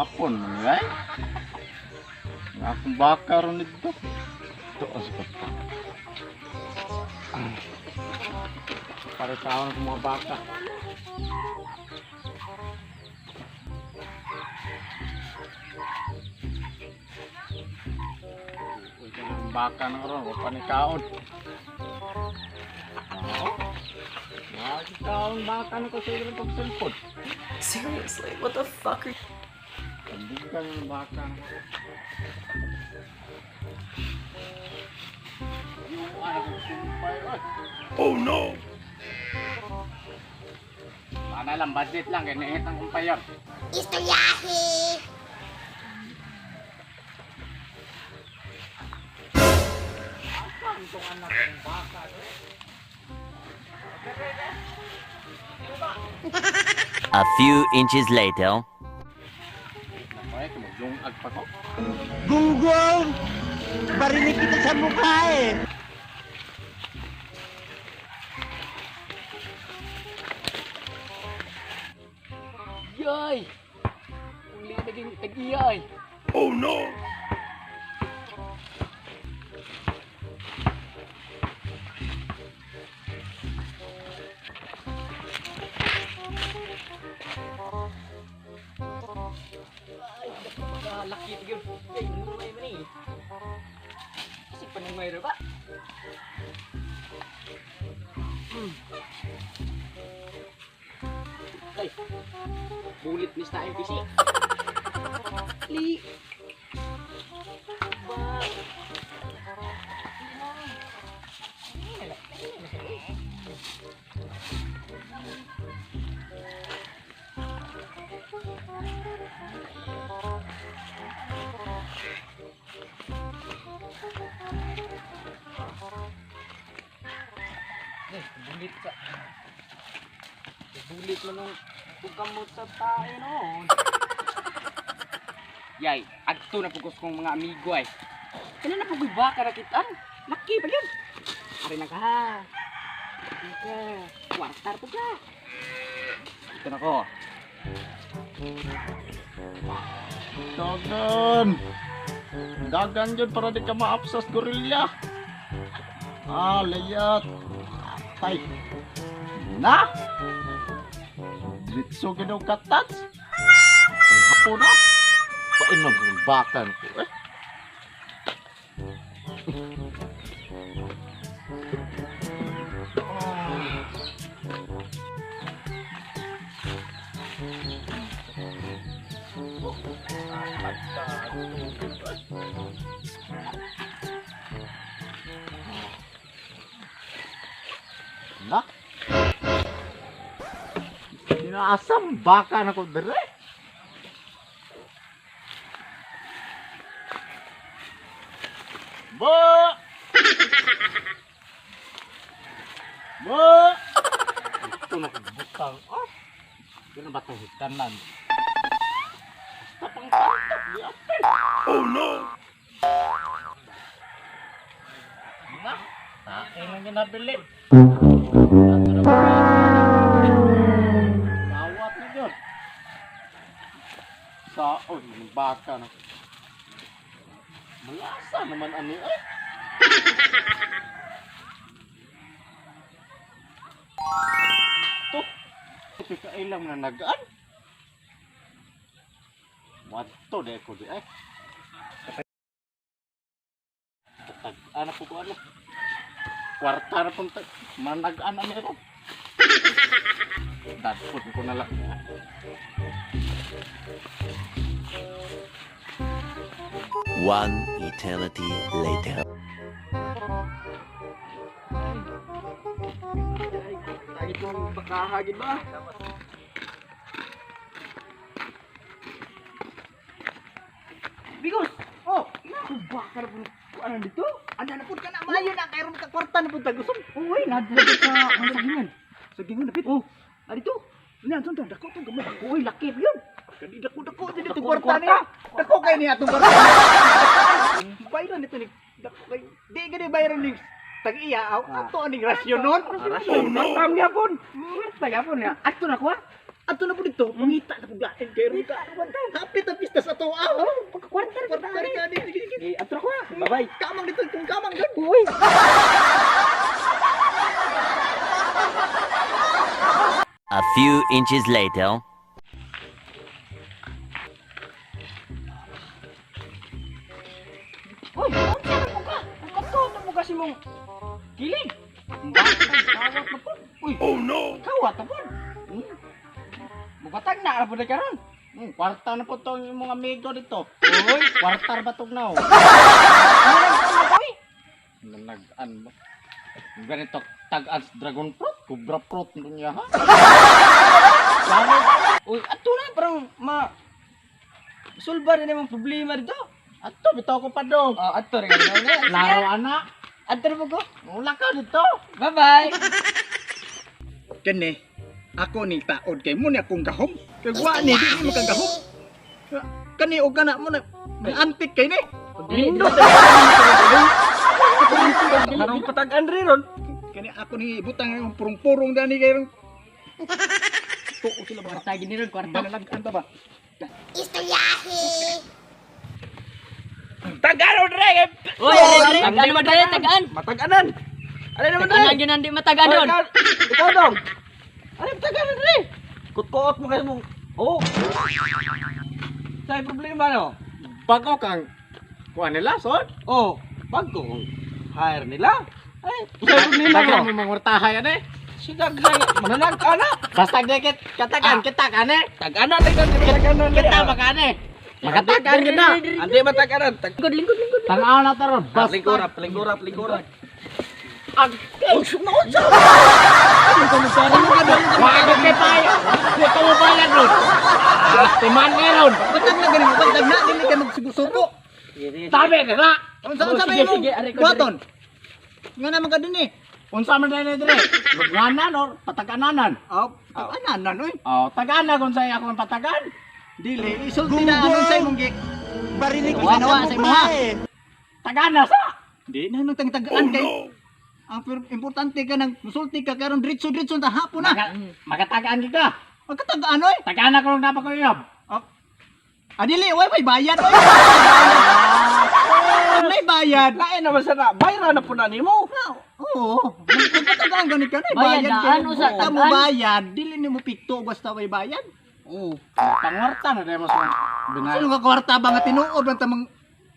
Hapon man ay. Nga akong baka ron dito. Ito ang sikat pa. Para tao ng mga baka. Ito ang baka na ron. Huwag pa ni kaon. Nakakitaon baka na kasi rin pagsilpod. Seriously, what the fuck are you? Kandigan ng baka. Oh no! Mana lang, budget lang, ganihit ang kumpayar. Istoryahe! Asam itong anak ng baka. A few inches later. Ay, kumagdungag pa ko. Gunggong! Barinig kita sa mukha eh! Yay! Uli naging tag-iyay. Oh no! Laki tigil. Ay, lumay man eh. Kasi panangmay ra ba? Ay, bulit ni sa NPC. Li. Ba. Bulit sa bulit mo nung bukamot sa tayo noon. Yay, adto na pugos kong mga amigo ay. Kailan na pugoy baka nakitaan? Laki pa yun. Ari na ka ha. Ika, kwartar po ka. Ito na ko. Dagan! Dagan yun para di ka maapsas gorilla. Ah, layat. Tay. Na! Ditso ginaw katats. Ay, hapo na. Pain mo ang bakan ko eh. Na? Inaasam baka na ko dire. Ba! Ba! Ito na butang. Ah! Ito na ba ito hitanan? Tapang tantok di apel. Oh no! Na? Takin lang yung nabili. Bawat ninyo. Sa yung baka na. Malasa naman ani eh. Ito kailang na nagaan. Wato deh ko di eh. Anak ko ano. Kwarta na pong managaan na meron. Dadpot ko na lang. One eternity later. Lagi kong bakahagin ba? Bigos! Oh! Bakar po ano dito? Anda na po ka na mayo na kayroon ka kwarta na po tagusom. Uy, nadlagay ka ang sagingan. Sagingan na pit. Oh, dito. Ina sundan dako tong gamay. Uy, laki yun. Kani dako dito kwarta niya. Dako kay niya atong kwarta. Bayran nito ni dako kay. Di gani bayran ni tag-iya ato aning rasyon nun. Rasyon nun tam niya pon. Tagapon niya. Ato na ko. ato na po dito. Mangita na po gatin kay Ruka. Hapit na pista sa to. Pagkakwartar ka Kwartar ka din. Eh, atro ko ha. Bye-bye. Kamang dito, kung kamang dito. Uy. A few inches later. Uy, ano mo ka? Magkatuto mo kasi mong kilig. Bakit kawat na po? Uy, oh no! Kawat na po. Mubatag na, ano po na karon? Kwarta na po to yung mga amigo dito. Uy, Kwartar ba tong now? ano lang ito mo, uy? Nag-an ba? Ganito, tag-as dragon fruit, cobra fruit niya ha? Uy, ato na, parang sulba rin namang problema dito. Ato, bitaw ko pa do. Ato rin nga. Laro anak. Ato rin mo ko. Wala ka dito. Bye-bye. Kani, ako ni taod kay mo ni akong gahom. Kay wa ni di mo kang gahom. Kani og kana mo na antik kay ni. Lindo. Harong patagan rin ron. Kani ako ni butang yung purong-purong dani kay ron. Tuo sila ba? Kwarta gini ron, kwarta. Banalag anta ba? Istoryahe. Tagano rin! Uy, tagaan mo dali, tagaan. Mataganan! Ano naman Tagaan yun hindi matagaan doon. Ikaw dong! Ano yung taganan rin? Kutkuot mo kayo mong... Oh! Sa'yo problema no? Bago kang kuha nila, son. Oh! Bago kong hire nila. Ay, sa'yo problema Tagan no? mo mangurtahay yan eh. Sinaghay, manalag ka na! Basta dikit katagan kita ka ne. Tagana, tagana Kita ba ka ne? Magatagan ka na. Andi mataganan. Lingkod, lingkod, lingkod. Tanaw na taron. Lingkurap, lingkurap, lingkurap. Wagod kay payo. Dito mo pala ron. Timan ni ron. Batag na ganun, batag na dili kay magsugo-sugo. Tabi ka na. Unsa Oh, sabi sige, mo? sige, aray ko, Buhaton. Nga naman ka din eh. Unsa man dai dire? Lugnanan or patagananan? Ananan oy. Oh, tagana kung say ako ang patagan. Dili isulti na anong say mong gi. Barinig ko sa mukha eh. Tagana sa. Di na nang tagaan kay. Ang importante ka nang musulti ka karon diretso ta hapon na. Magatagaan kita. Magkatagaan oy. Tagana ko lang dapat ko yun. Dili oy may bayad oy. May bayad. Lain naman sana, bayra na po na nimo. Oo. Magkatagaan ganit ka na Bayad bayad. na, ano sa Ka mo tagaan? bayad, dili nimo pikto basta may bayad. Oo. Pangwarta na dahil mo sa binay. Sino ka kwarta ba nga tinuod man tamang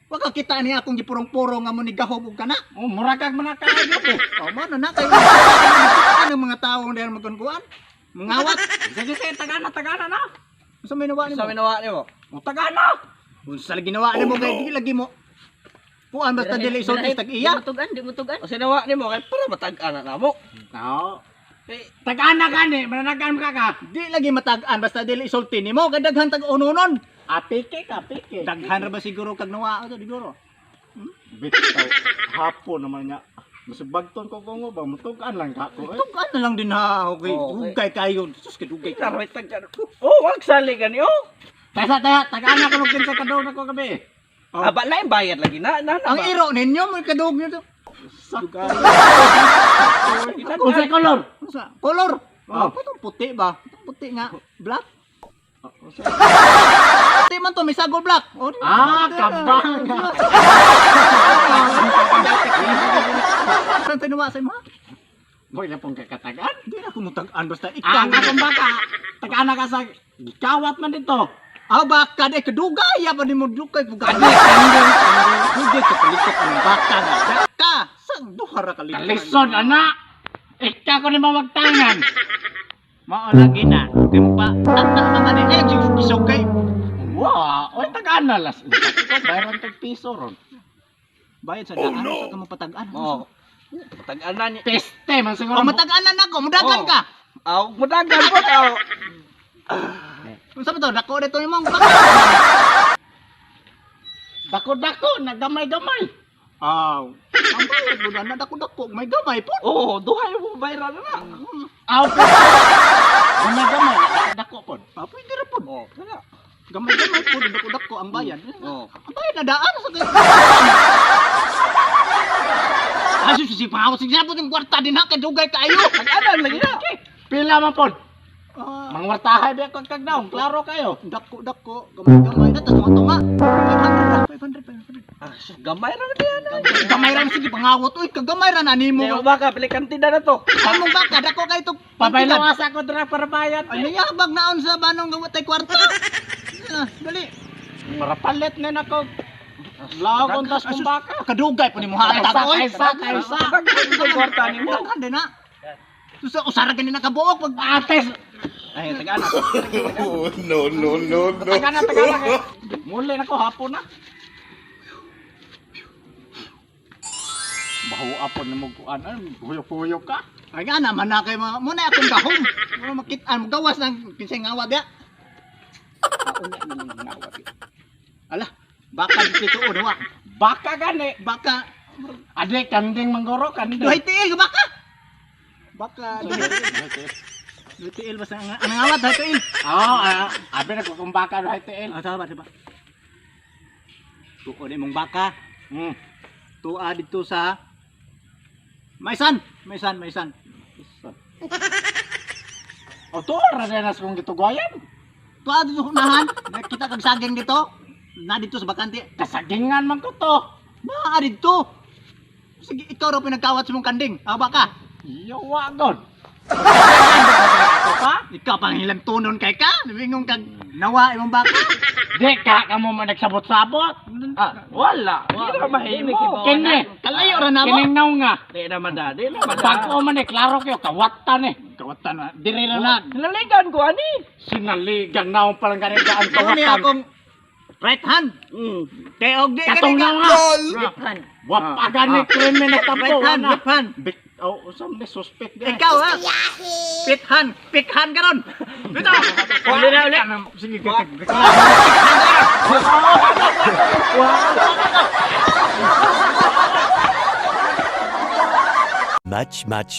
wa ka kita ni akong gipurong-purong nga mo ni gahom og kana. Oh, mura kag manakain eh. Mo na kay ano mga tawo der magkunkuan. Mangawat. Sige, sige, tagana na. Sa may nawa nimo. Sa minawa nimo. O, tagana. Unsa lagi nawa nimo kay di lagi mo. Kuan basta dili isulti tag Di iya. mo tugan, di mo tugan. O sinawa nimo kay para matag-ana na mo. Oo. Tagana ka ni, mananagan ka ka. Di lagi matag-an basta dili isulti nimo kay daghan tag ununon. Apike ka, apike. Daghan ra ba siguro kag nawa to siguro. Bitaw, hapon naman niya. Masubagton ko kung ba, mutugan lang ka ko eh. Tugan na lang din ha. Okay, Oo, okay. dugay kayo. Sus ka dugay ka. Karoy tag-ana. Oh, wag sali gani oh. Taya, tagana ko nung kinsa ka daw na ko gabi. Aba na yung bayad lagi na Ang iro ninyo mo kadug niyo to. Unsay color? Unsa? Color. Oh. Patong puti ba? Puti nga black. Puti man to may sagol black. Oh, di- Kabang. Saan tayo nawa sa mga? Boy na pong kakatagan. Hindi na kumutag-an basta ikaw. Ang akong baka, tagana ka sa kawat man dito. Baka de kadugay ya pa ni mo dugay pugay. Dugay ka palikot ang baka nga. Baka sang duha ra kalikot. Kalisod, anak. Ika ko ni mamagtangan. Mao lagi na. Kay mo pa tatak naman ni gisugay. Wow, oy tagana las. Ito, bayran tag piso ron. Bayad sa daan sa kamo patagan. Oh. Matag-ana ni. Peste man siguro. Mataganan ako, mudagan ka. Aw, madagan po aw. Unsa ba to? Dako dito imong Dako-dako, nagamay-gamay. Ang bayad mo na dako-dako, may gamay po. Oh, duhay mo bayra na na. Aw, nagamay, dako po. Pwede ra po. Oh, kana. Gamay-gamay po, dako-dako ang bayad. Oh. Ang bayad na daan sa kay. Asus si pa ako sigsabot ng kwarta din ha kay dugay kayo. Tag-ana lagi na. Pila man po. Ah, Pangwartahay di ako kagnaon, klaro kayo. Dako, gamay na, tas tunga. 500. Gamay ra man yan. Gamay ra sige pangawot, uy, kagamay ra na nimo. Kaya baka pili kantida na to. Among baka, dako kay to. Papailawas ako dira para bayad. Ano yabag naon sa banong gawat tay kwarta. Dali. Para palit na ako. Lagon tas kung baka. Kadugay po ni mo hatag, oy. Kaysa. Ang kwarta nimo. Daghan na. Susa usara gani na kabuok pag Ates. Ay, tagaan na. Taga. Muli na ko hapon na. Baho apon na mo kuan, puyo-puyo ka. ay nga naman na kay mga muna akong gahom. Mo makitaan mo gawas ng kinsay ngawa dia. Ala, baka dito o dawa. Baka gani. Baka Ade kanding manggoro kanding. duhay tiil ka baka. Baka duhay tiil basta ang ngawat duhay tiil. Abi na ko kung baka do HTL. Tama diba? Tuon imong baka. Tuwa dito sa Maisan. O to ra na nas kung gitugoyan. Tuwa dito unahan. Kita kag saging dito. Na dito sa bakante. Kasagingan man ko to. Na dito. Sige, ikaw raw pinagkawat sa mong kanding. Baka. Iyo wagon. Ikaw pang hilang tunon kay ka. Lumingong kag nawa imong baka. Di ka kamo man nagsabot-sabot. Wala. Hindi na mahimik. Kini. Kalayo ra na mo. Kining naw nga. Di naman da. Di naman da. Pag-o man klaro kayo kawatan Kawatan na. Diri ra na. Nalaligan ko, ani. Sinaligan na ang palang ganito ang Tuwa niya kawatan. akong right hand. Kaya og di Katong na nga. Left hand. Wapaga ni krimen na tapo. Right hand, left hand. Usam ni suspect di. Ikaw ha. Pit hand ka ron. Dito. Uli na, uli. Sige,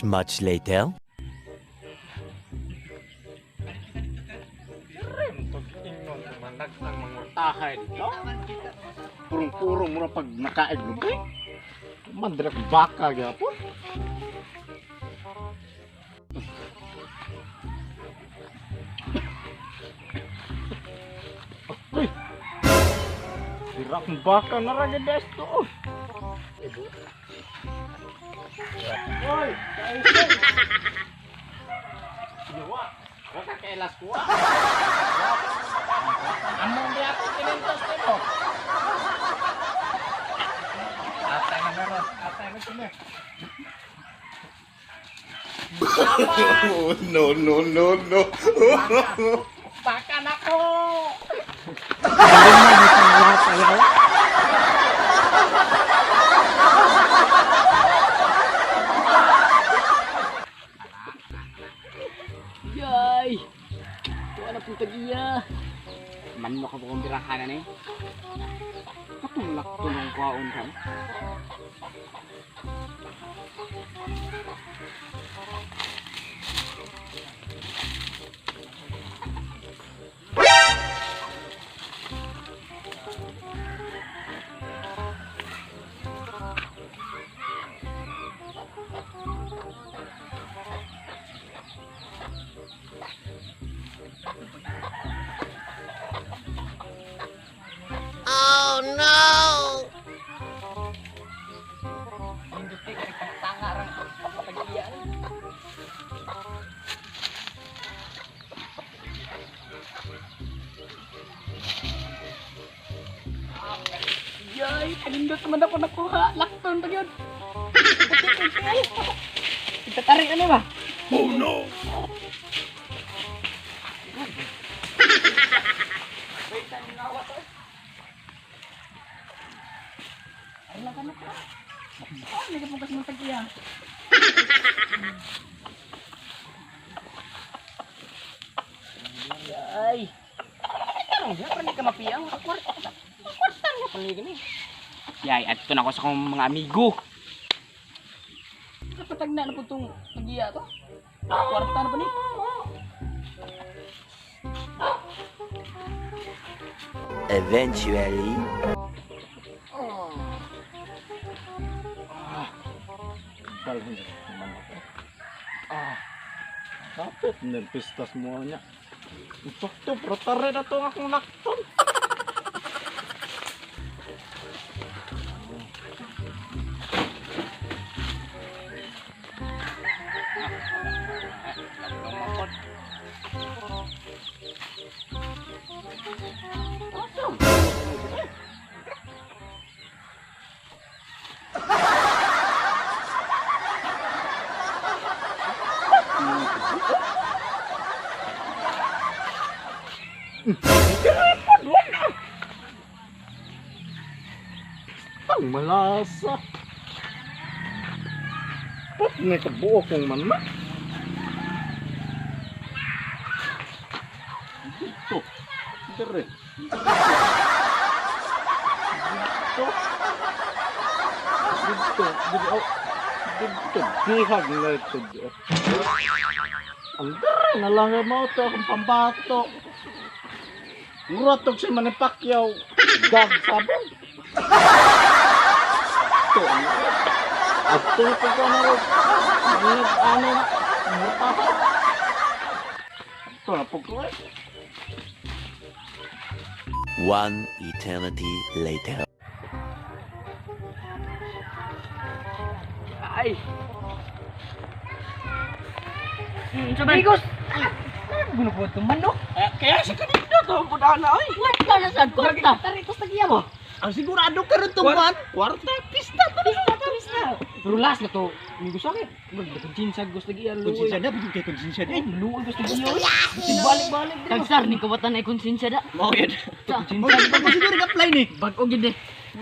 Much later. tahay dito. Purong-purong muna pag nakaig lugay. Mandrak baka gyapon. Uy. Dirak baka na ra gid esto. Oy, kaisa. Yawa, wala ka elas ko. Ano dia ako kinintos nito? Atay na meron, atay na sila. No. Baka na ko! Yay! Tuwa na pong tagiya. Manok ka po kong birahanan eh. Katulak to ng kwaon ka. Oh no! Yay! Kanindot naman ako nakuha. Lakton pa yun. Itatarik ano ba? Hindi ka pugas ng tagiya. Yay! Ano? Hindi ka mapiyang. Kwartan na pala gani. Yay, at ito na ako sa kong mga amigo. Kapatag na po itong tagiya to. Kwarta na pa ni. Eventually. Kapit, nirpistas mo niya. Sakto, protare na to akong lakton. Ang malasa. Pat may kabuo kong manok. Dito. Dire. Dito. Dito. Bihag na ito. Ang dire na lang mo ito akong pambato. Muratog si Manny Pacquiao. Gag sabon. Ito. At ito ko na rin. Ano na. Ito na po ko eh. One eternity later. Ay. Sabay ko. Gusto ko ito manok. Kaya si kanina to ang pudana ay. Wala na sa kwarta. Tari ko sa giya mo. Ang sigurado ka rin tuman. Kwarta pista. Pero last na to. Minggu sakit. Magdakonsinsag gusto giya. Konsensya na, bigyan kay konsensya na. Luoy gusto giya. Balik-balik. Tagsar ni kawatan ay konsensya da. Oh, yan. Bago siguro ka-apply ni. Bag-o gid eh.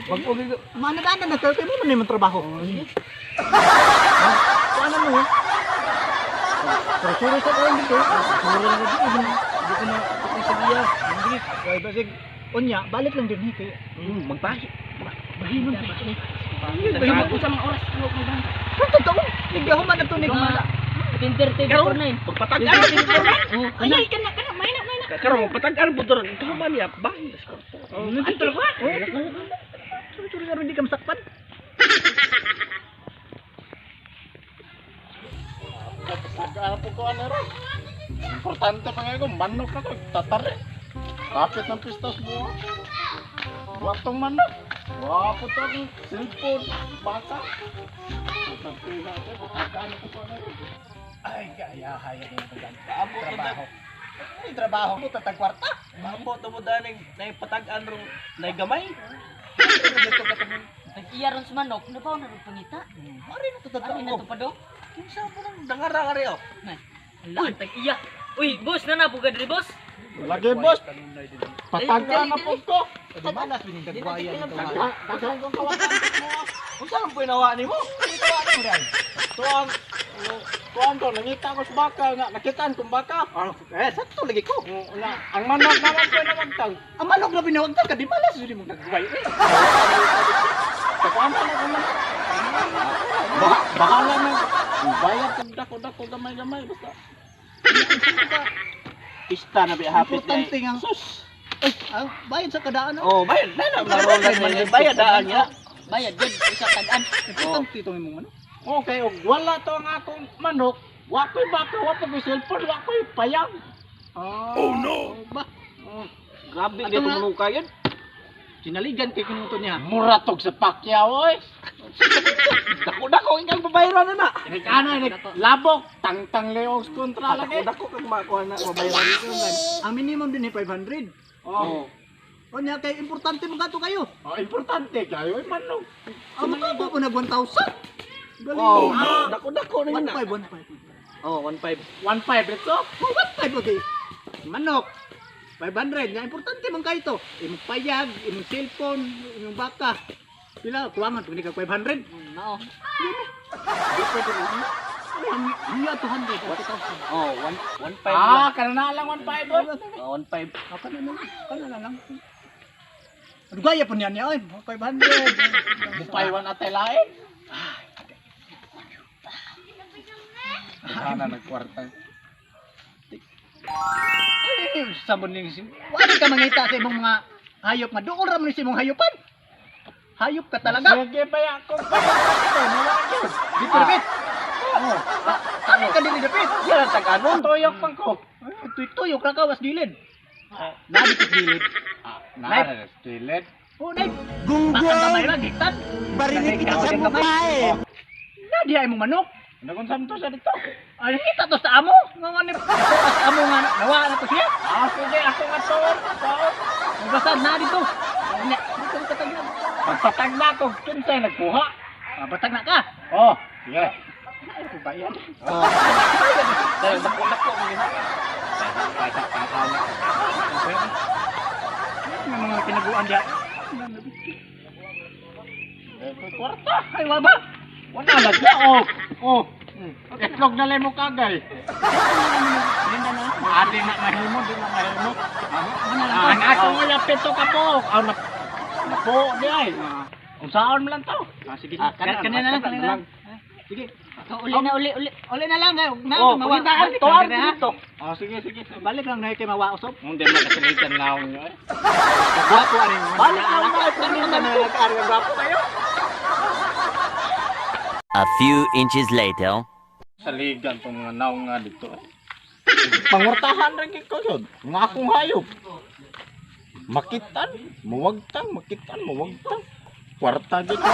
Bag-o giga. Manadaanan na kayo mo naman trabaho. Ano mo? Pero sa kayo dito. Sura na dito. Hindi ko na sa giya. Hindi. Kaya basig, onya, balik lang din dito. Magbahi. Bahinon ka ba? Bahinon ko sa mga oras. Kung totoo, nagyahuman na to ni Gumala. Tinter-tinter Karon, na yun. pagpatagal. Oh, Ay, kana, mayna. Karon, pagpatagal mo doon. Kaman niya, bahi. Ano talaga? Suri-suri nga rin di ka masakpan. Ano po ko ano rin. Importante pa ngayon ko, manok na ko, tatari. Kapit ng pistas mo. Buwag tong manok. Wapo to ang cellphone, bata. Tatari natin, ano po ko ano rin. Ay, kaya yung trabaho. Ay, trabaho mo, tatag kwarta. Mambo, tumuda na patagan rong na gamay. Nag-iya ron sa manok. Ano ba ako naroon pangita? Mari na tatag Ano na to pa do? Kinsa mo nang dangara rin oh. Hala, tag-iya. Uy, boss na po gadri boss. Lagi boss, patagan na po ko. Malas binigagwayan ito. Daghan kong kawasan mo. Kung saan ang pinawa ni mo? Tuan ko, nangita ko sa baka nga, nakitaan kong baka. Sakto lagi ko. Ang manok naman po na magtang. Ang manok na binawagtan ka, di malas hindi mo nagagway. Kapama na ko manok. Bahala na. Bayad kong dako-dako gamay-gamay. Basta. Pista na bihapit Importante nga. Ay, bayad sa kadaan. Oh, bayad na na. Laro na man bayad daan niya. Bayad gud isa tag-an. Importante itong imong manok. Okay, og wala to ang akong manok. Wako'y baka, wako'y cellphone, wako'y payang. Oh no. Ba, Grabe Ato dito nga. manuka yan. sinaligan kay kunuto niya. Muratog sa Pacquiao, oy. Dako-dako ikaw babayaran na na. Ano, labok, tang-tang leos kontra lagi. Dako kang makuha na mabayaran nito man. Ang minimum din ay 500. Oh, O niya, kay importante mga to kayo. importante kayo, ay manok. Ang mga po na 1,000. Galing. Oh, dako-dako na yun na. 1,500. Oh, 1.5. 1.5 ito. Oh, 1,500 okay. Manok. 500. Nga importante man kayo to. Imong payag, imong cellphone, imong baka. Pila, kuwangan, pag ka 500. Mao. Di pwede rin. Niya 200. 1,000. Oh, 1.5 Kana na lang 1.5 doon. Oh, 1.5. Ako na lang. Kana na lang. Ano gaya po niya niya? 500. Bupaywan at lain. Sana nagkwarta. Ay, sabon ni sim. Wala ka mangita sa imong mga hayop nga. Doon ra mo ni sa imong hayopan. Hayop ka talaga. Sige pa yan, kung pa yan ito, nawag yun. Di perfect. Oh, Ano ka din dapit? Yan ang tag-anon. Tuyok pang ko. Tuyok ra ka was gilid. Nabi ko gilid. Nara, stilid. Oh, nay. Gunggong. Kamay ra gitan. Barinig kita sa mukha eh. Nadi ay mong manok. Nagun samto sa dito. Ay kita to sa amo. Nga ni sa amo nga nawa na to siya. Sige, ako nga tuon. Basta na dito. Nya, dito ka tagyan. Magpatag na ako. Kinsay nagkuha. Batag na ka. Oh, sige. Ay, ko bayan. Dahil dako mo gina. Nga mga kinabuan diya. Kwarta. Ay, waba. Wala lang siya. Oh. Itlog na lang mo kagay. Adi na mahimo, di na mahimo. Ang ako nga yapit to ka po. Napo, di ay. Unsaon mo lang to. Sige. Kanina lang. Sige. Uli na, uli. Uli na lang. Na, Oh, mawa. pagkita, tuwan dito. Oh, sige. Balik lang na kay mawa usop. Hindi mo kasalitan laong nyo eh. Gwapo ani mo. Balik lang na, kanina na nag-ari. Gwapo kayo. A few inches later. Saligan tong mga naong nga dito eh. Pangurtahan rin ko yun. Nga akong hayop. Makitan, muwagtang. Kwarta dito.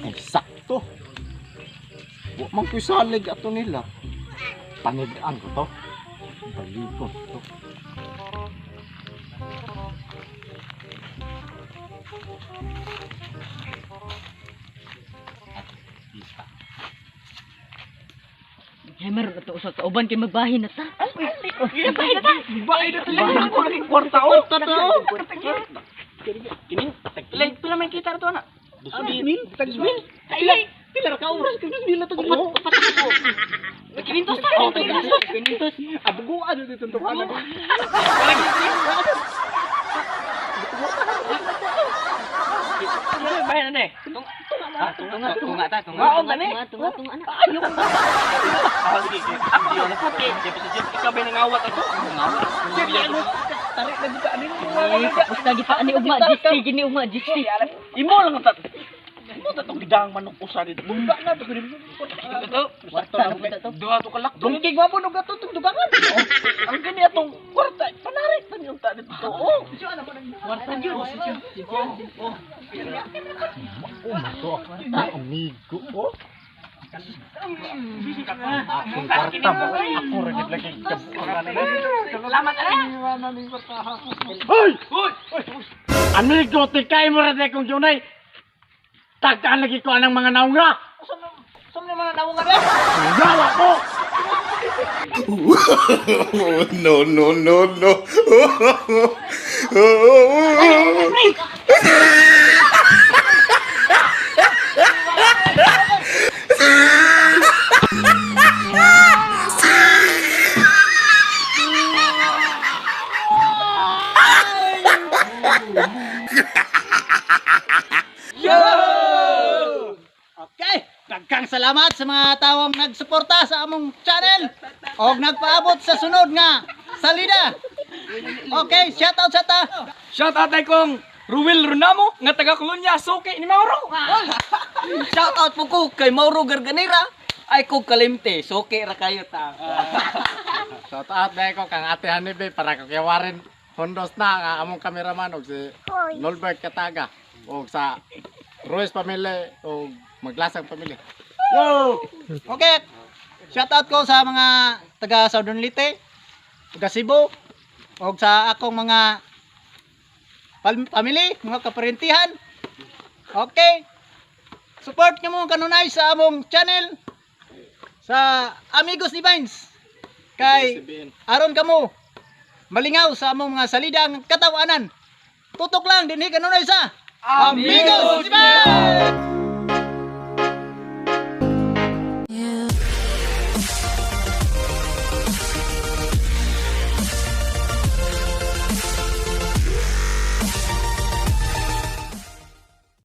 Ay, sakto. Huwag mang kusalig ato nila. Panigaan ko to. Balikon to. Ay, meron na to usap sa uban kay magbahin na ta. Bahay na talaga ako naging kwarta o. Like, pila may kita to na. Tagsmil. Ay, pila ka oras ka nila to. Patak mo. Kinintos tayo. Kinintos. Abuguan dito tuntukan. Bahin na eh. Tunga ta. Maon tani. Tunga. Ayo. Abdi na puti. Ikaw ba nangawat ako? Nangawat. Tarik na dito anin. Tapos lagi pa ani ugma gisti. Imo lang tat. Imo tatong gidang manok usa dito. Bunda na to gid. Ito. Kwarta na kita to. Duha to kalak. Dungkig mo po nung gatutong dugangan. Ang gani atong kwarta. Panarik pa niyo ta dito. Oo. Kwarta yun. Amigo. Oh. Akong kwarta mo. Ako rin lagi kabuangan. Salamat ala. Hoy! Amigo, tikay mo rin kung junay. Tagkaan lagi ko anang mga naunga. Saan naman na nawang nga Gawa ko! No. Okay, daghang salamat sa mga tawang nagsuporta sa among channel og nagpaabot sa sunod nga salida. Okay, shout out sa ta. Shout out ay kong Ruel Runamo nga taga Colonia Suki ni Mauro. Shout out po ko kay Mauro Garganera. Ay ko kalimte. Soke ra kayo ta. Shout out dahil ko kang ate Hanibe para kakiwarin hondos na nga among kameraman og si Nolbert Kataga og sa Ruiz Pamilya og Maglasang Pamilya. Yo. Okay. Shout out ko sa mga taga Southern Leyte, taga Cebu, og sa akong mga family, mga kaparentihan. Okay. Support nyo mo kanunay sa among channel sa Amigos ni Vines. Kay aron kamo malingaw sa among mga salidang katawanan. Tutok lang dinhi kanunay sa Amigos ni Vines.